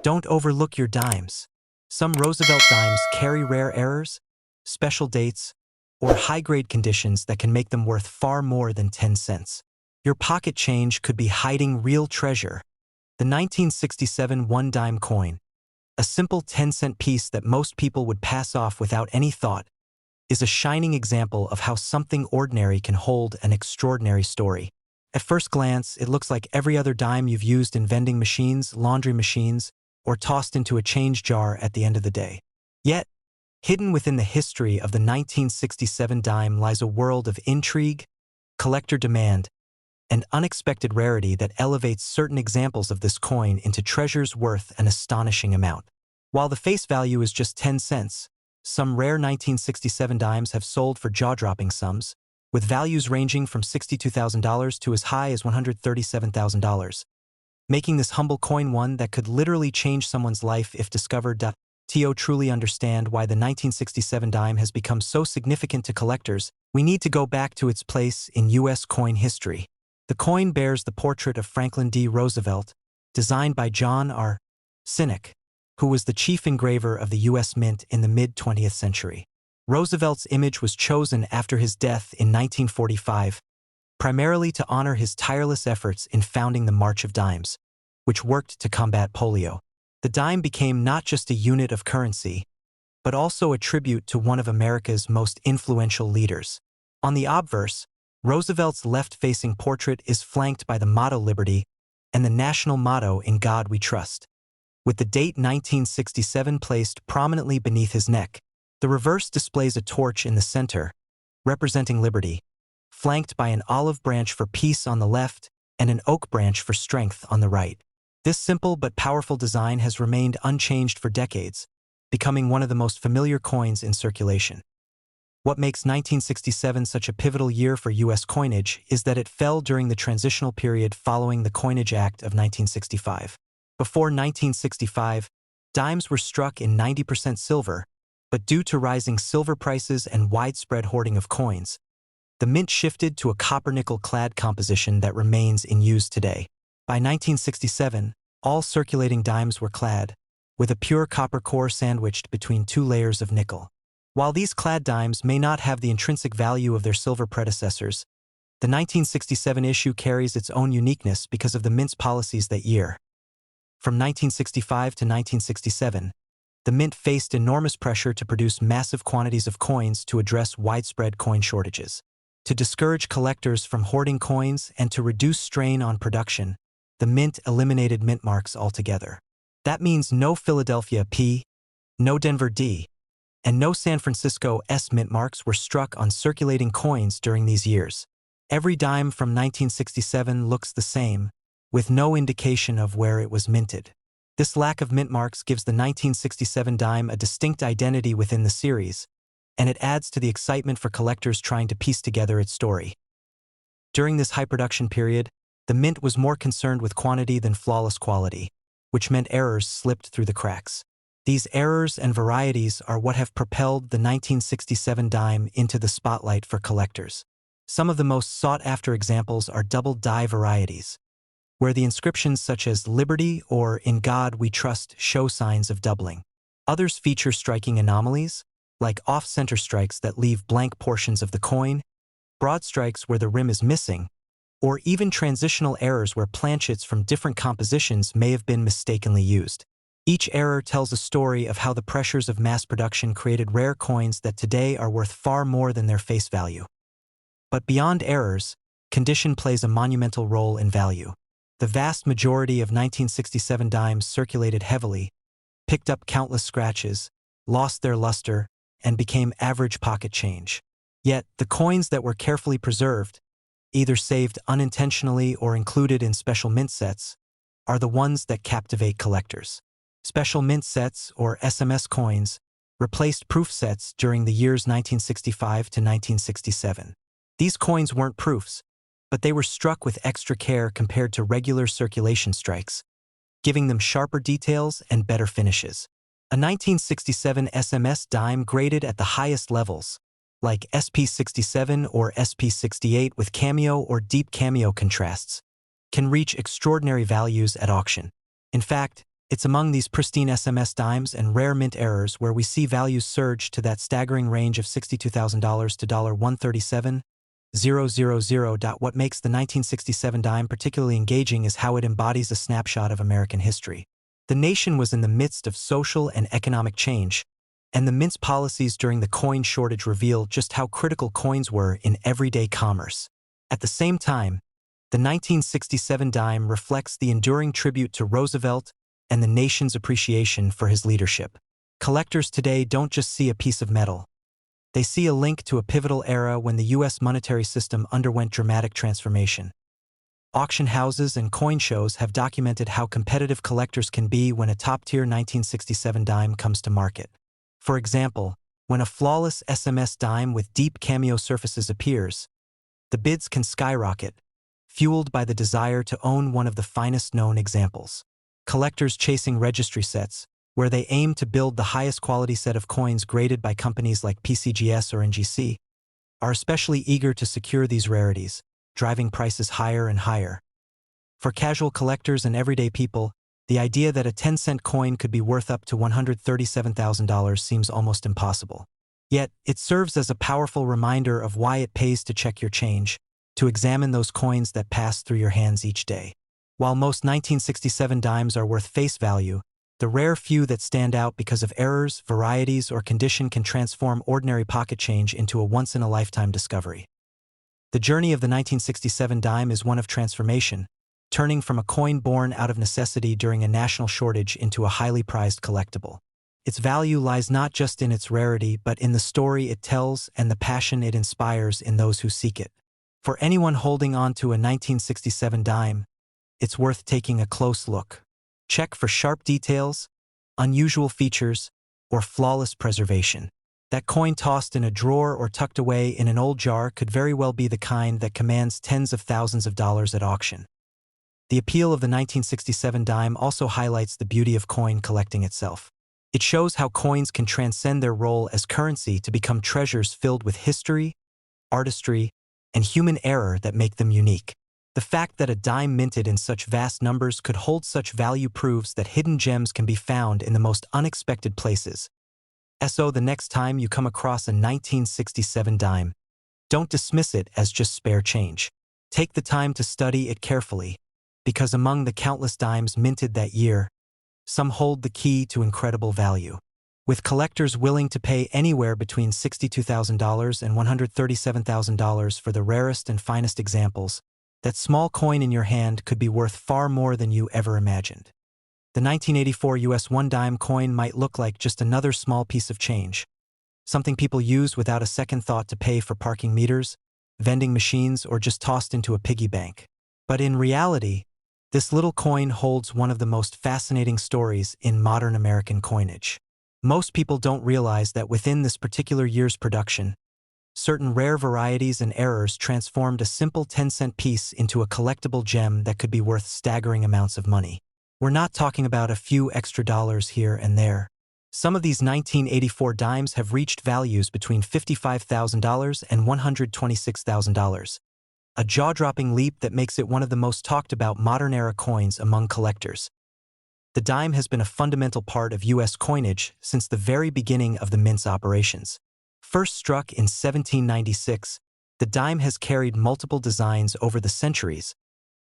Don't overlook your dimes. Some Roosevelt dimes carry rare errors, special dates, or high-grade conditions that can make them worth far more than 10 cents. Your pocket change could be hiding real treasure. The 1967 one-dime coin, a simple 10-cent piece that most people would pass off without any thought, is a shining example of how something ordinary can hold an extraordinary story. At first glance, it looks like every other dime you've used in vending machines, laundry machines, or tossed into a change jar at the end of the day. Yet, hidden within the history of the 1967 dime lies a world of intrigue, collector demand, and unexpected rarity that elevates certain examples of this coin into treasures worth an astonishing amount. While the face value is just 10 cents, some rare 1967 dimes have sold for jaw-dropping sums, with values ranging from $62,000 to as high as $137,000, making this humble coin one that could literally change someone's life if discovered. To truly understand why the 1967 dime has become so significant to collectors, we need to go back to its place in U.S. coin history. The coin bears the portrait of Franklin D. Roosevelt, designed by John R. Sinek, who was the chief engraver of the U.S. Mint in the mid-20th century. Roosevelt's image was chosen after his death in 1945, primarily to honor his tireless efforts in founding the March of Dimes, which worked to combat polio. The dime became not just a unit of currency, but also a tribute to one of America's most influential leaders. On the obverse, Roosevelt's left-facing portrait is flanked by the motto Liberty and the national motto In God We Trust, with the date 1967 placed prominently beneath his neck. The reverse displays a torch in the center, representing liberty, flanked by an olive branch for peace on the left and an oak branch for strength on the right. This simple but powerful design has remained unchanged for decades, becoming one of the most familiar coins in circulation. What makes 1967 such a pivotal year for U.S. coinage is that it fell during the transitional period following the Coinage Act of 1965. Before 1965, dimes were struck in 90% silver, but due to rising silver prices and widespread hoarding of coins, the mint shifted to a copper-nickel-clad composition that remains in use today. By 1967, all circulating dimes were clad, with a pure copper core sandwiched between two layers of nickel. While these clad dimes may not have the intrinsic value of their silver predecessors, the 1967 issue carries its own uniqueness because of the mint's policies that year. From 1965 to 1967, the mint faced enormous pressure to produce massive quantities of coins to address widespread coin shortages. To discourage collectors from hoarding coins and to reduce strain on production, the mint eliminated mint marks altogether. That means no Philadelphia P, no Denver D, and no San Francisco S mint marks were struck on circulating coins during these years. Every dime from 1967 looks the same, with no indication of where it was minted. This lack of mint marks gives the 1967 dime a distinct identity within the series, and it adds to the excitement for collectors trying to piece together its story. During this high production period, the mint was more concerned with quantity than flawless quality, which meant errors slipped through the cracks. These errors and varieties are what have propelled the 1967 dime into the spotlight for collectors. Some of the most sought-after examples are double die varieties, where the inscriptions such as Liberty or In God We Trust show signs of doubling. Others feature striking anomalies, like off-center strikes that leave blank portions of the coin, broad strikes where the rim is missing, or even transitional errors where planchets from different compositions may have been mistakenly used. Each error tells a story of how the pressures of mass production created rare coins that today are worth far more than their face value. But beyond errors, condition plays a monumental role in value. The vast majority of 1967 dimes circulated heavily, picked up countless scratches, lost their luster, and became average pocket change. Yet, the coins that were carefully preserved, either saved unintentionally or included in special mint sets, are the ones that captivate collectors. Special mint sets, or SMS coins, replaced proof sets during the years 1965 to 1967. These coins weren't proofs, but they were struck with extra care compared to regular circulation strikes, giving them sharper details and better finishes. A 1967 SMS dime graded at the highest levels, like SP67 or SP68 with cameo or deep cameo contrasts, can reach extraordinary values at auction. In fact, It's among these pristine SMS dimes and rare mint errors where we see values surge to that staggering range of $62,000 to $137,000. What makes the 1967 dime particularly engaging is how it embodies a snapshot of American history. The nation was in the midst of social and economic change, and the mint's policies during the coin shortage reveal just how critical coins were in everyday commerce. At the same time, the 1967 dime reflects the enduring tribute to Roosevelt and the nation's appreciation for his leadership. Collectors today don't just see a piece of metal. They see a link to a pivotal era when the U.S. monetary system underwent dramatic transformation. Auction houses and coin shows have documented how competitive collectors can be when a top-tier 1967 dime comes to market. For example, when a flawless SMS dime with deep cameo surfaces appears, the bids can skyrocket, fueled by the desire to own one of the finest known examples. Collectors chasing registry sets, where they aim to build the highest quality set of coins graded by companies like PCGS or NGC, are especially eager to secure these rarities, driving prices higher and higher. For casual collectors and everyday people, the idea that a 10-cent coin could be worth up to $137,000 seems almost impossible. Yet, it serves as a powerful reminder of why it pays to check your change, to examine those coins that pass through your hands each day. While most 1967 dimes are worth face value, the rare few that stand out because of errors, varieties, or condition can transform ordinary pocket change into a once-in-a-lifetime discovery. The journey of the 1967 dime is one of transformation, turning from a coin born out of necessity during a national shortage into a highly prized collectible. Its value lies not just in its rarity but in the story it tells and the passion it inspires in those who seek it. For anyone holding on to a 1967 dime, it's worth taking a close look. Check for sharp details, unusual features, or flawless preservation. That coin tossed in a drawer or tucked away in an old jar could very well be the kind that commands tens of thousands of dollars at auction. The appeal of the 1967 dime also highlights the beauty of coin collecting itself. It shows how coins can transcend their role as currency to become treasures filled with history, artistry, and human error that make them unique. The fact that a dime minted in such vast numbers could hold such value proves that hidden gems can be found in the most unexpected places. So the next time you come across a 1967 dime, don't dismiss it as just spare change. Take the time to study it carefully, because among the countless dimes minted that year, some hold the key to incredible value. With collectors willing to pay anywhere between $62,000 and $137,000 for the rarest and finest examples, that small coin in your hand could be worth far more than you ever imagined. The 1984 US 1 dime coin might look like just another small piece of change, something people use without a second thought to pay for parking meters, vending machines, or just tossed into a piggy bank. But in reality, this little coin holds one of the most fascinating stories in modern American coinage. Most people don't realize that within this particular year's production, certain rare varieties and errors transformed a simple 10-cent piece into a collectible gem that could be worth staggering amounts of money. We're not talking about a few extra dollars here and there. Some of these 1984 dimes have reached values between $55,000 and $126,000, a jaw-dropping leap that makes it one of the most talked-about modern-era coins among collectors. The dime has been a fundamental part of U.S. coinage since the very beginning of the mint's operations. First struck in 1796, the dime has carried multiple designs over the centuries,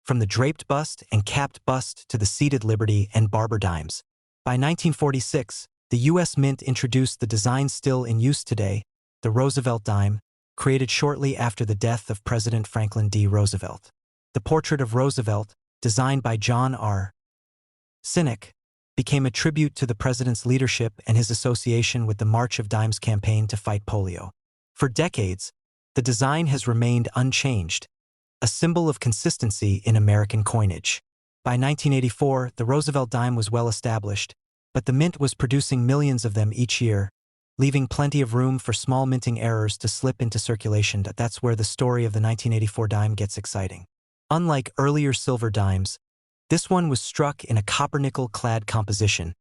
from the draped bust and capped bust to the seated Liberty and Barber dimes. By 1946, the U.S. Mint introduced the design still in use today, the Roosevelt dime, created shortly after the death of President Franklin D. Roosevelt. The portrait of Roosevelt, designed by John R. Sinek, became a tribute to the president's leadership and his association with the March of Dimes campaign to fight polio. For decades, the design has remained unchanged, a symbol of consistency in American coinage. By 1984, the Roosevelt dime was well established, but the mint was producing millions of them each year, leaving plenty of room for small minting errors to slip into circulation. That's where the story of the 1984 dime gets exciting. Unlike earlier silver dimes, this one was struck in a copper-nickel-clad composition,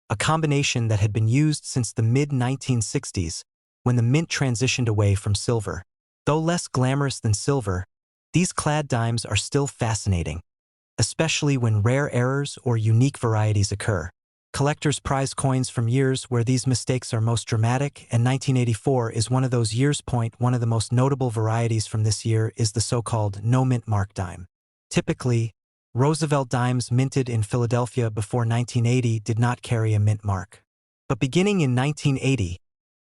a combination that had been used since the mid-1960s when the mint transitioned away from silver. Though less glamorous than silver, these clad dimes are still fascinating, especially when rare errors or unique varieties occur. Collectors prize coins from years where these mistakes are most dramatic, and 1984 is one of those years. One of the most notable varieties from this year is the so-called no-mint mark dime. Typically, Roosevelt dimes minted in Philadelphia before 1980 did not carry a mint mark. But beginning in 1980,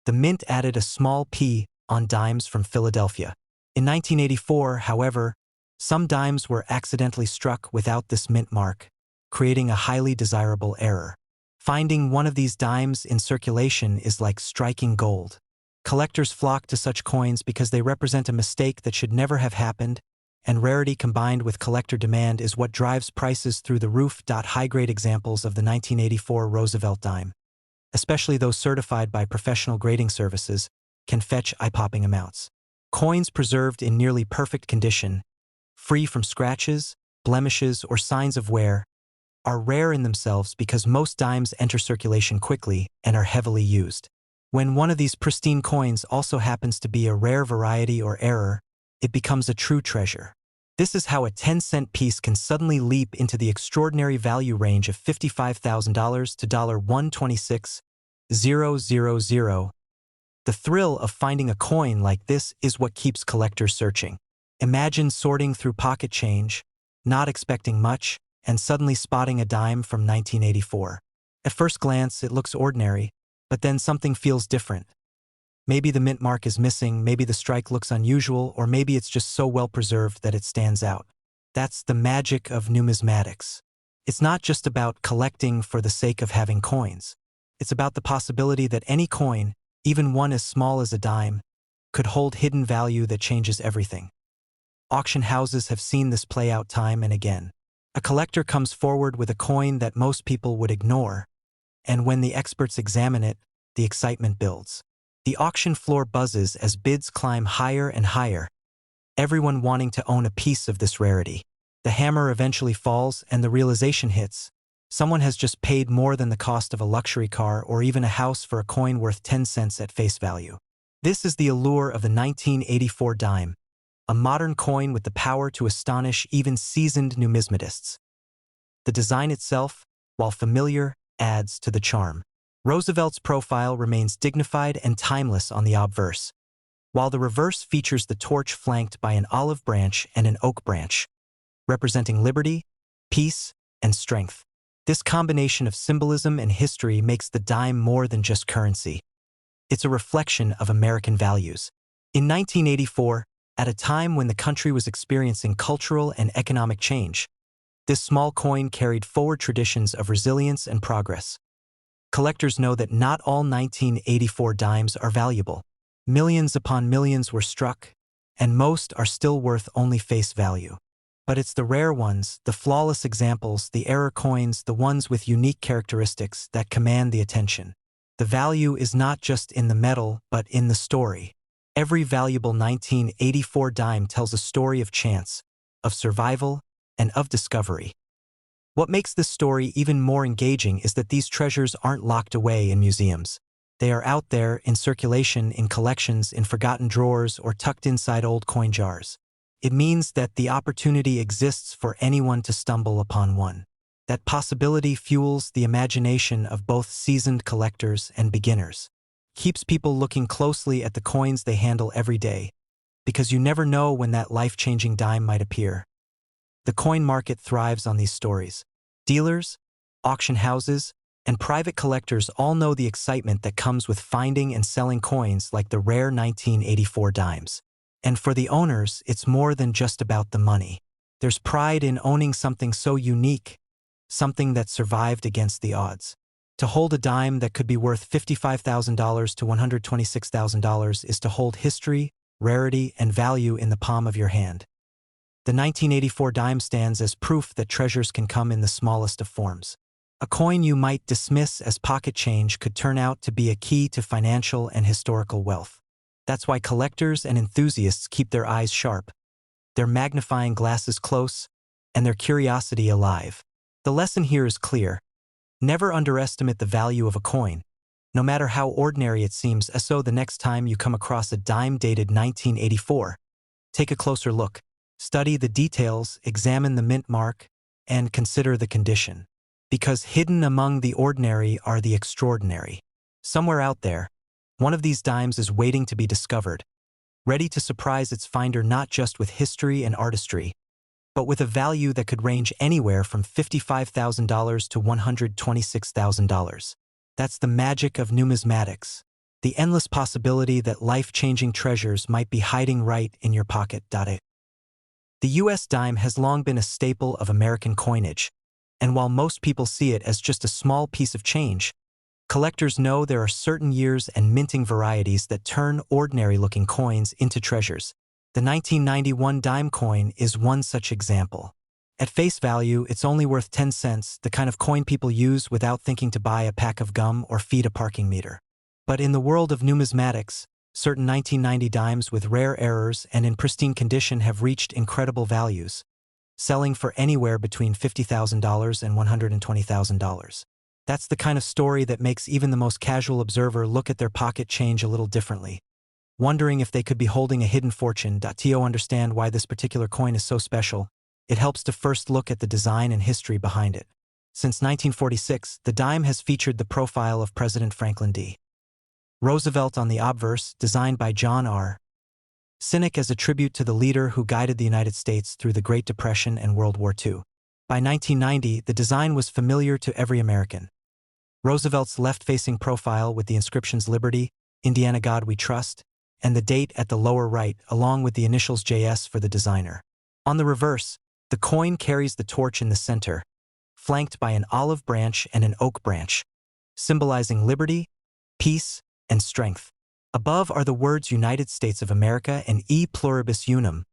the mint added a small P on dimes from Philadelphia. In 1984, however, some dimes were accidentally struck without this mint mark, creating a highly desirable error. Finding one of these dimes in circulation is like striking gold. Collectors flock to such coins because they represent a mistake that should never have happened, and rarity combined with collector demand is what drives prices through the roof. High-grade examples of the 1984 Roosevelt dime, especially those certified by professional grading services, can fetch eye-popping amounts. Coins preserved in nearly perfect condition, free from scratches, blemishes, or signs of wear, are rare in themselves because most dimes enter circulation quickly and are heavily used. When one of these pristine coins also happens to be a rare variety or error, it becomes a true treasure. This is how a 10-cent piece can suddenly leap into the extraordinary value range of $55,000 to $126,000. The thrill of finding a coin like this is what keeps collectors searching. Imagine sorting through pocket change, not expecting much, and suddenly spotting a dime from 1984. At first glance, it looks ordinary, but then something feels different. Maybe the mint mark is missing, maybe the strike looks unusual, or maybe it's just so well preserved that it stands out. That's the magic of numismatics. It's not just about collecting for the sake of having coins. It's about the possibility that any coin, even one as small as a dime, could hold hidden value that changes everything. Auction houses have seen this play out time and again. A collector comes forward with a coin that most people would ignore, and when the experts examine it, the excitement builds. The auction floor buzzes as bids climb higher and higher, everyone wanting to own a piece of this rarity. The hammer eventually falls and the realization hits. Someone has just paid more than the cost of a luxury car or even a house for a coin worth 10 cents at face value. This is the allure of the 1984 dime, a modern coin with the power to astonish even seasoned numismatists. The design itself, while familiar, adds to the charm. Roosevelt's profile remains dignified and timeless on the obverse, while the reverse features the torch flanked by an olive branch and an oak branch, representing liberty, peace, and strength. This combination of symbolism and history makes the dime more than just currency. It's a reflection of American values. In 1984, at a time when the country was experiencing cultural and economic change, this small coin carried forward traditions of resilience and progress. Collectors know that not all 1984 dimes are valuable. Millions upon millions were struck, and most are still worth only face value. But it's the rare ones, the flawless examples, the error coins, the ones with unique characteristics that command the attention. The value is not just in the metal, but in the story. Every valuable 1984 dime tells a story of chance, of survival, and of discovery. What makes this story even more engaging is that these treasures aren't locked away in museums. They are out there in circulation, in collections, in forgotten drawers, or tucked inside old coin jars. It means that the opportunity exists for anyone to stumble upon one. That possibility fuels the imagination of both seasoned collectors and beginners. Keeps people looking closely at the coins they handle every day, because you never know when that life-changing dime might appear. The coin market thrives on these stories. Dealers, auction houses, and private collectors all know the excitement that comes with finding and selling coins like the rare 1984 dimes. And for the owners, it's more than just about the money. There's pride in owning something so unique, something that survived against the odds. To hold a dime that could be worth $55,000 to $126,000 is to hold history, rarity, and value in the palm of your hand. The 1984 dime stands as proof that treasures can come in the smallest of forms. A coin you might dismiss as pocket change could turn out to be a key to financial and historical wealth. That's why collectors and enthusiasts keep their eyes sharp, their magnifying glasses close, and their curiosity alive. The lesson here is clear. Never underestimate the value of a coin, no matter how ordinary it seems. So the next time you come across a dime dated 1984, take a closer look, study the details, examine the mint mark, and consider the condition. Because hidden among the ordinary are the extraordinary. Somewhere out there, one of these dimes is waiting to be discovered, ready to surprise its finder not just with history and artistry, but with a value that could range anywhere from $55,000 to $126,000. That's the magic of numismatics, the endless possibility that life-changing treasures might be hiding right in your pocket. The U.S. dime has long been a staple of American coinage, and while most people see it as just a small piece of change, collectors know there are certain years and minting varieties that turn ordinary-looking coins into treasures. The 1991 dime coin is one such example. At face value, it's only worth 10 cents, the kind of coin people use without thinking to buy a pack of gum or feed a parking meter. But in the world of numismatics, certain 1990 dimes with rare errors and in pristine condition have reached incredible values, selling for anywhere between $50,000 and $120,000. That's the kind of story that makes even the most casual observer look at their pocket change a little differently, wondering if they could be holding a hidden fortune. To understand why this particular coin is so special, it helps to first look at the design and history behind it. Since 1946, the dime has featured the profile of President Franklin D. Roosevelt on the obverse, designed by John R. Cynic as a tribute to the leader who guided the United States through the Great Depression and World War II. By 1990, the design was familiar to every American. Roosevelt's left-facing profile with the inscriptions Liberty, Indiana God We Trust, and the date at the lower right, along with the initials JS for the designer. On the reverse, the coin carries the torch in the center, flanked by an olive branch and an oak branch, symbolizing liberty, peace, and strength. Above are the words United States of America and E pluribus unum,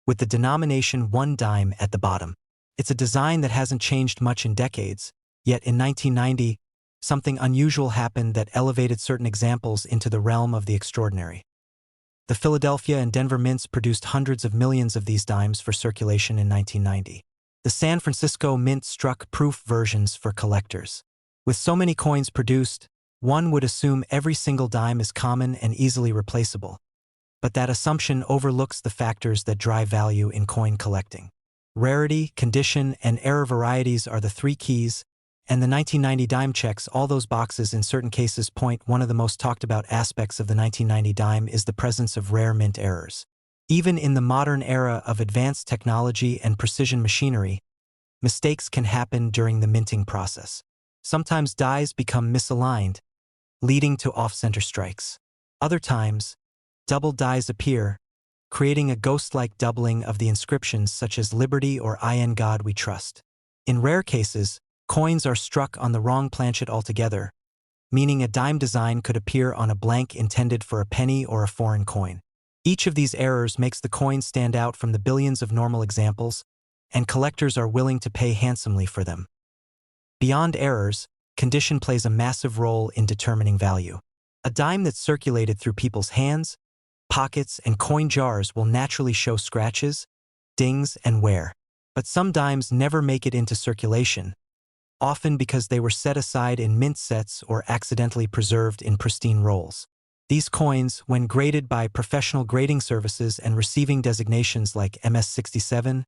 with the denomination 1 dime at the bottom. It's a design that hasn't changed much in decades, yet in 1990, something unusual happened that elevated certain examples into the realm of the extraordinary. The Philadelphia and Denver mints produced hundreds of millions of these dimes for circulation in 1990. The San Francisco mint struck proof versions for collectors. With so many coins produced, one would assume every single dime is common and easily replaceable. But that assumption overlooks the factors that drive value in coin collecting. Rarity, condition, and error varieties are the 3 keys, and the 1990 dime checks all those boxes in certain cases. One of the most talked about aspects of the 1990 dime is the presence of rare mint errors. Even in the modern era of advanced technology and precision machinery, mistakes can happen during the minting process. Sometimes dies become misaligned, leading to off-center strikes. Other times, double dies appear, creating a ghost-like doubling of the inscriptions such as Liberty or In God We Trust. In rare cases, coins are struck on the wrong planchet altogether, meaning a dime design could appear on a blank intended for a penny or a foreign coin. Each of these errors makes the coin stand out from the billions of normal examples, and collectors are willing to pay handsomely for them. Beyond errors, condition plays a massive role in determining value. A dime that's circulated through people's hands, pockets, and coin jars will naturally show scratches, dings, and wear. But some dimes never make it into circulation, often because they were set aside in mint sets or accidentally preserved in pristine rolls. These coins, when graded by professional grading services and receiving designations like MS67,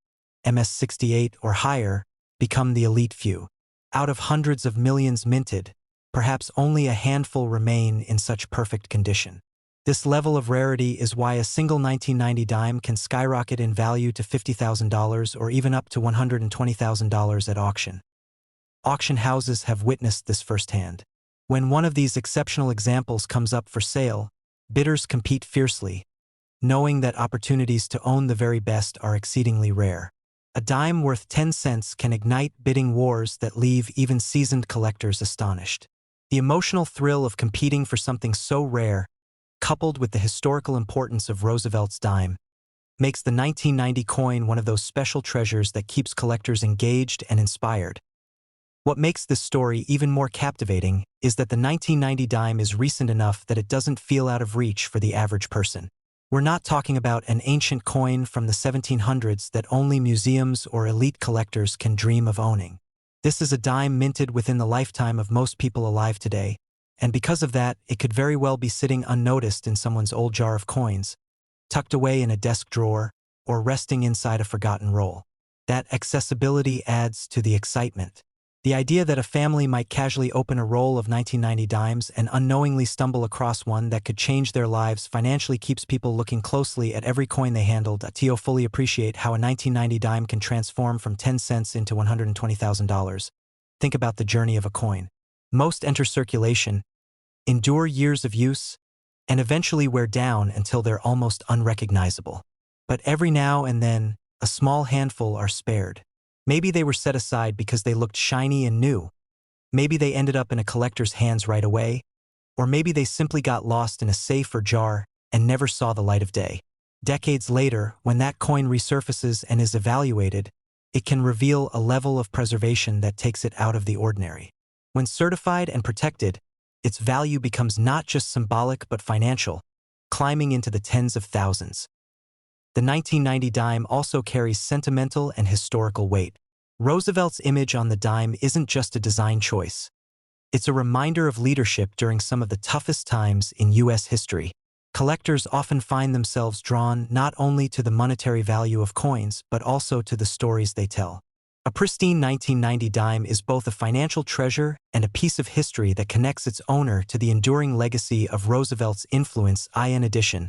MS68, or higher, become the elite few. Out of hundreds of millions minted, perhaps only a handful remain in such perfect condition. This level of rarity is why a single 1990 dime can skyrocket in value to $50,000 or even up to $120,000 at auction. Auction houses have witnessed this firsthand. When one of these exceptional examples comes up for sale, bidders compete fiercely, knowing that opportunities to own the very best are exceedingly rare. A dime worth 10 cents can ignite bidding wars that leave even seasoned collectors astonished. The emotional thrill of competing for something so rare, coupled with the historical importance of Roosevelt's dime, makes the 1990 coin one of those special treasures that keeps collectors engaged and inspired. What makes this story even more captivating is that the 1990 dime is recent enough that it doesn't feel out of reach for the average person. We're not talking about an ancient coin from the 1700s that only museums or elite collectors can dream of owning. This is a dime minted within the lifetime of most people alive today, and because of that, it could very well be sitting unnoticed in someone's old jar of coins, tucked away in a desk drawer, or resting inside a forgotten roll. That accessibility adds to the excitement. The idea that a family might casually open a roll of 1990 dimes and unknowingly stumble across one that could change their lives financially keeps people looking closely at every coin they handled. Tio fully appreciate how a 1990 dime can transform from 10 cents into $120,000. Think about the journey of a coin. Most enter circulation, endure years of use, and eventually wear down until they're almost unrecognizable. But every now and then, a small handful are spared. Maybe they were set aside because they looked shiny and new. Maybe they ended up in a collector's hands right away. Or maybe they simply got lost in a safe or jar and never saw the light of day. Decades later, when that coin resurfaces and is evaluated, it can reveal a level of preservation that takes it out of the ordinary. When certified and protected, its value becomes not just symbolic but financial, climbing into the tens of thousands. The 1990 dime also carries sentimental and historical weight. Roosevelt's image on the dime isn't just a design choice. It's a reminder of leadership during some of the toughest times in U.S. history. Collectors often find themselves drawn not only to the monetary value of coins, but also to the stories they tell. A pristine 1990 dime is both a financial treasure and a piece of history that connects its owner to the enduring legacy of Roosevelt's influence. In addition,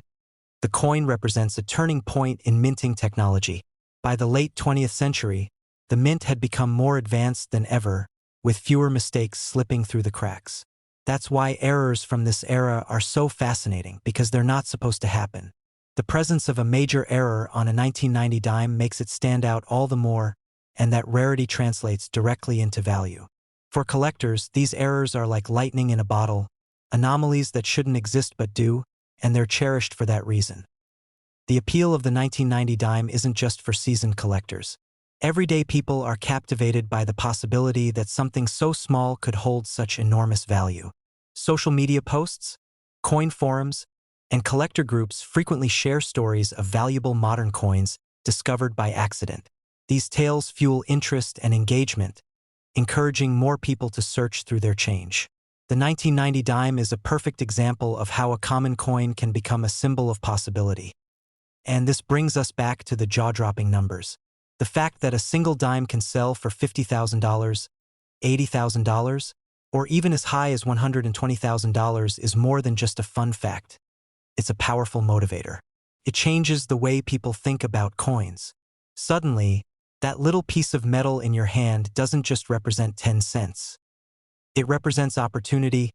the coin represents a turning point in minting technology. By the late 20th century, the mint had become more advanced than ever, with fewer mistakes slipping through the cracks. That's why errors from this era are so fascinating, because they're not supposed to happen. The presence of a major error on a 1990 dime makes it stand out all the more, and that rarity translates directly into value. For collectors, these errors are like lightning in a bottle, anomalies that shouldn't exist but do, and they're cherished for that reason. The appeal of the 1990 dime isn't just for seasoned collectors. Everyday people are captivated by the possibility that something so small could hold such enormous value. Social media posts, coin forums, and collector groups frequently share stories of valuable modern coins discovered by accident. These tales fuel interest and engagement, encouraging more people to search through their change. The 1990 dime is a perfect example of how a common coin can become a symbol of possibility. And this brings us back to the jaw-dropping numbers. The fact that a single dime can sell for $50,000, $80,000, or even as high as $120,000 is more than just a fun fact. It's a powerful motivator. It changes the way people think about coins. Suddenly, that little piece of metal in your hand doesn't just represent 10 cents. It represents opportunity,